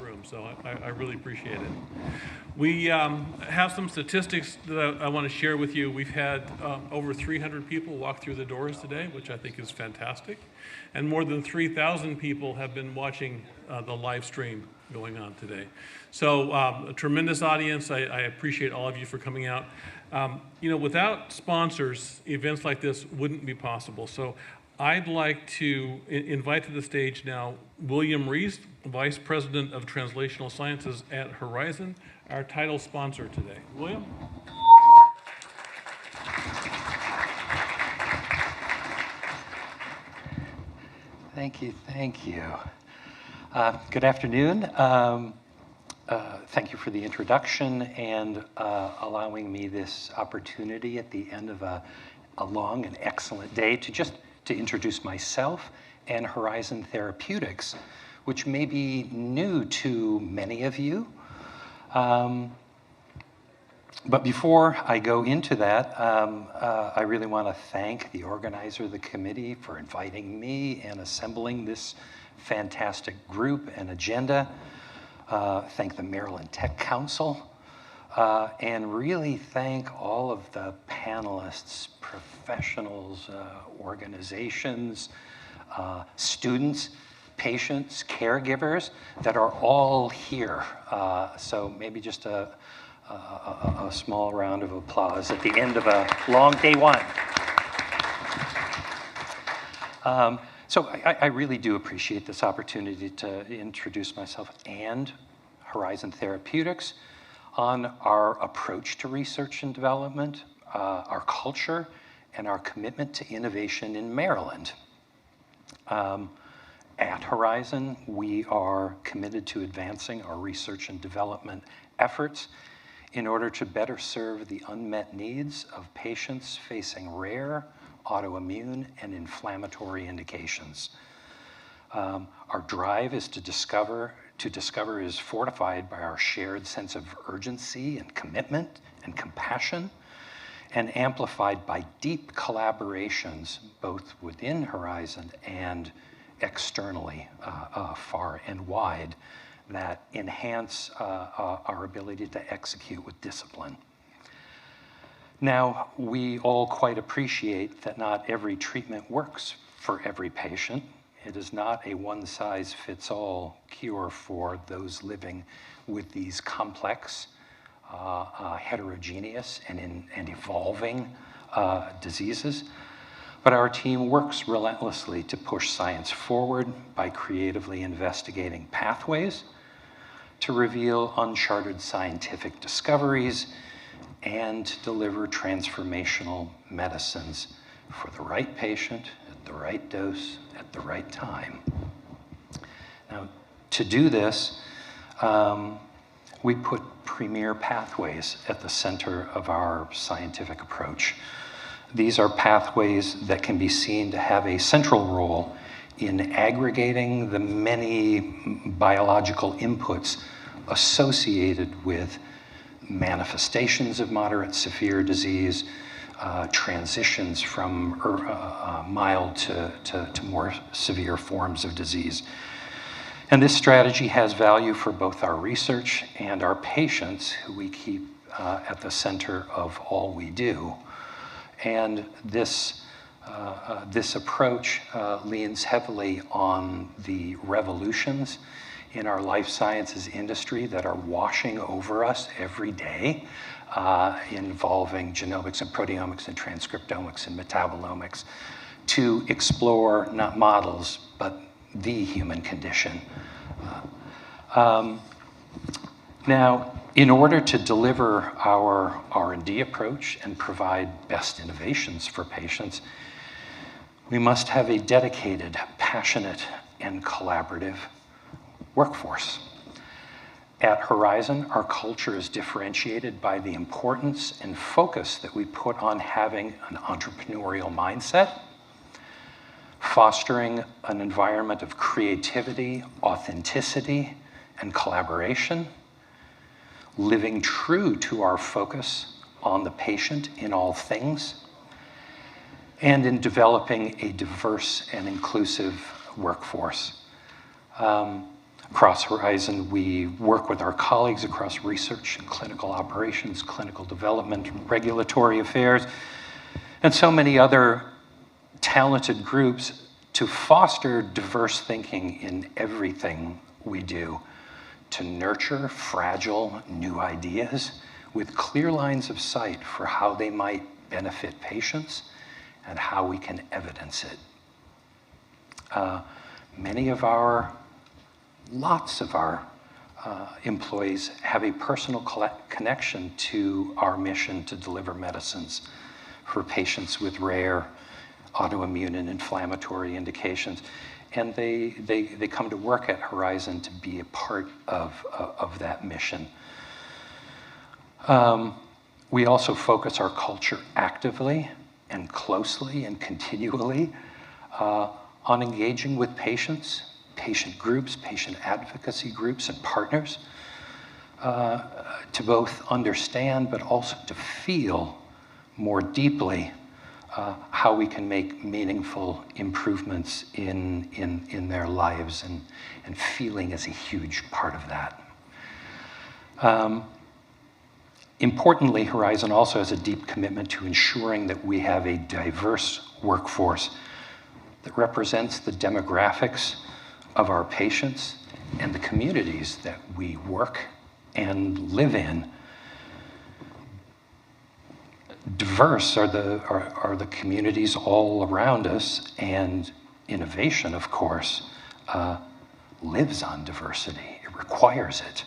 room, so I really appreciate it. We have some statistics that I want to share with you. We've had over 300 people walk through the doors today, which I think is fantastic, and more than 3,000 people have been watching the live stream going on today. So a tremendous audience. I appreciate all of you for coming out. Without sponsors, events like this wouldn't be possible. So I'd like to invite to the stage now William Rees, Vice President of Translational Sciences at Horizon, our title sponsor today. William? Thank you. Good afternoon. Thank you for the introduction and allowing me this opportunity at the end of a long and excellent day to introduce myself and Horizon Therapeutics, which may be new to many of you. But before I go into that, I really want to thank the organizer of the committee for inviting me and assembling this fantastic group and agenda. Thank the Maryland Tech Council, and really thank all of the panelists, professionals, organizations, students, patients, caregivers that are all here. So maybe just a small round of applause at the end of a long day one. So I really do appreciate this opportunity to introduce myself and Horizon Therapeutics on our approach to research and development, our culture, and our commitment to innovation in Maryland. At Horizon, we are committed to advancing our research and development efforts in order to better serve the unmet needs of patients facing rare, autoimmune, and inflammatory indications. Our drive is to discover is fortified by our shared sense of urgency and commitment and compassion, and amplified by deep collaborations both within Horizon and externally, far and wide, that enhance our ability to execute with discipline. Now, we all quite appreciate that not every treatment works for every patient. It is not a one-size-fits-all cure for those living with these complex, heterogeneous, and evolving diseases. But our team works relentlessly to push science forward by creatively investigating pathways to reveal uncharted scientific discoveries and to deliver transformational medicines for the right patient, at the right dose, at the right time. Now, to do this, we put premier pathways at the center of our scientific approach. These are pathways that can be seen to have a central role in aggregating the many biological inputs associated with manifestations of moderate severe disease, transitions from mild to more severe forms of disease. And this strategy has value for both our research and our patients, who we keep at the center of all we do. And this approach leans heavily on the revolutions in our life sciences industry that are washing over us every day, involving genomics and proteomics and transcriptomics and metabolomics, to explore not models, but the human condition. Now, in order to deliver our R&D approach and provide best innovations for patients, we must have a dedicated, passionate, and collaborative workforce. At Horizon, our culture is differentiated by the importance and focus that we put on having an entrepreneurial mindset, fostering an environment of creativity, authenticity, and collaboration, living true to our focus on the patient in all things, and in developing a diverse and inclusive workforce. Across Horizon, we work with our colleagues across research and clinical operations, clinical development, regulatory affairs, and so many other talented groups to foster diverse thinking in everything we do, to nurture fragile new ideas with clear lines of sight for how they might benefit patients and how we can evidence it. Lots of our employees have a personal connection to our mission to deliver medicines for patients with rare autoimmune and inflammatory indications. And they come to work at Horizon to be a part of that mission. We also focus our culture actively and closely and continually on engaging with patients, patient groups, patient advocacy groups, and partners to both understand but also to feel more deeply how we can make meaningful improvements in their lives, and feeling is a huge part of that. Importantly, Horizon also has a deep commitment to ensuring that we have a diverse workforce that represents the demographics of our patients and the communities that we work and live in. Diverse are the communities all around us, and innovation, of course, lives on diversity. It requires it.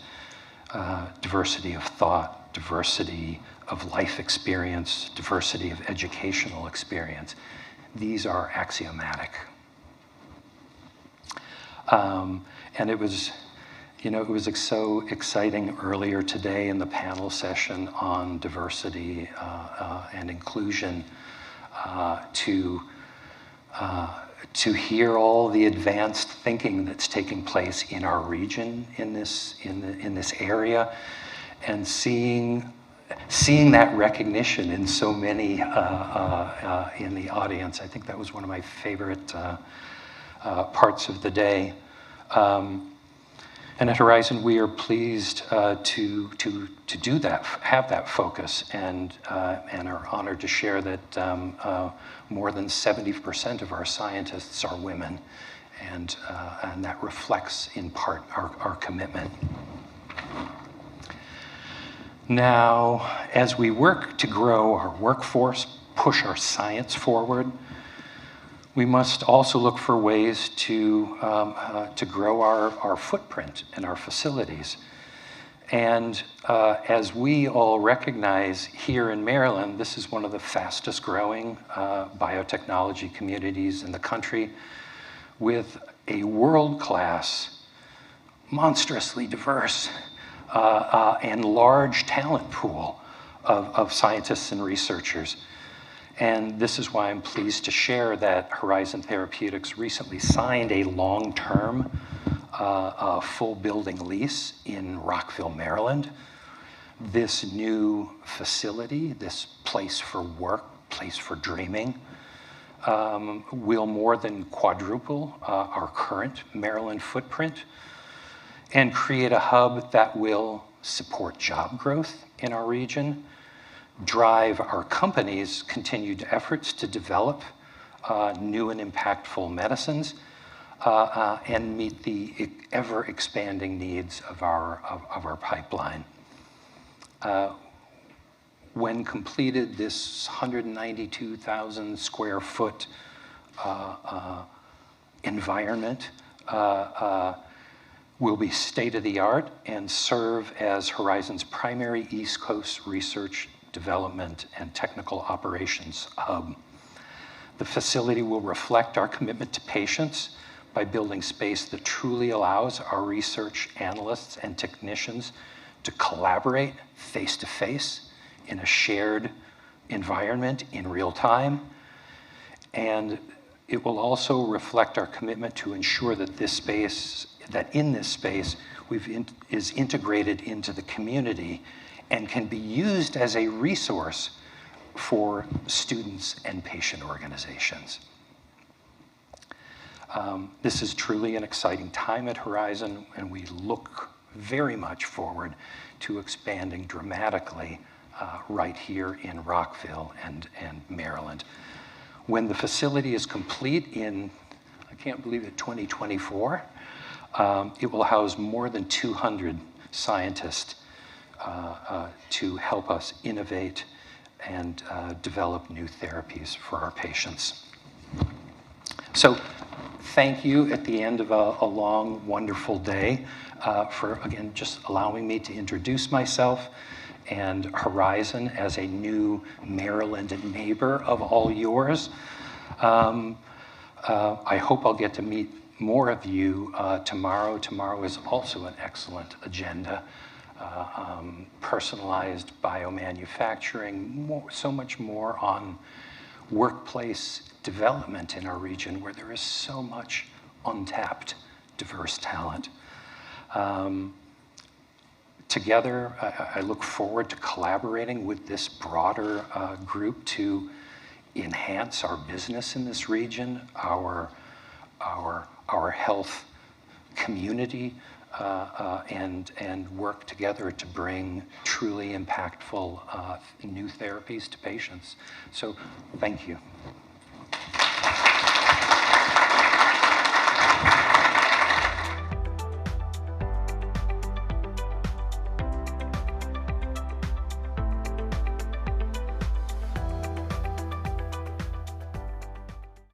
Diversity of thought, diversity of life experience, diversity of educational experience. These are axiomatic. And it was so exciting earlier today in the panel session on diversity and inclusion to hear all the advanced thinking that's taking place in our region in this area, and seeing that recognition in so many in the audience. I think that was one of my favorite parts of the day. And at Horizon, we are pleased to do that, have that focus, and are honored to share that more than 70% of our scientists are women, and that reflects in part our commitment. Now, as we work to grow our workforce, push our science forward, we must also look for ways to grow our footprint and our facilities. And as we all recognize here in Maryland, this is one of the fastest growing biotechnology communities in the country, with a world-class, monstrously diverse, and large talent pool of scientists and researchers. And this is why I'm pleased to share that Horizon Therapeutics recently signed a long-term full building lease in Rockville, Maryland. This new facility, this place for work, place for dreaming, will more than quadruple our current Maryland footprint and create a hub that will support job growth in our region, drive our company's continued efforts to develop new and impactful medicines, and meet the ever-expanding needs of our pipeline. When completed, this 192,000 square foot environment will be state-of-the-art and serve as Horizon's primary East Coast research, development, and technical operations hub. The facility will reflect our commitment to patients by building space that truly allows our research analysts and technicians to collaborate face-to-face in a shared environment in real time. And it will also reflect our commitment to ensure that in this space is integrated into the community and can be used as a resource for students and patient organizations. This is truly an exciting time at Horizon, and we look very much forward to expanding dramatically right here in Rockville and Maryland. When the facility is complete in, I can't believe it, 2024, it will house more than 200 scientists to help us innovate and develop new therapies for our patients. So thank you at the end of a long, wonderful day for, again, just allowing me to introduce myself and Horizon as a new Maryland neighbor of all yours. I hope I'll get to meet more of you tomorrow. Tomorrow is also an excellent agenda. Personalized biomanufacturing, so much more on workplace development in our region where there is so much untapped diverse talent. Together, I look forward to collaborating with this broader group to enhance our business in this region, our health community, and work together to bring truly impactful new therapies to patients. So thank you.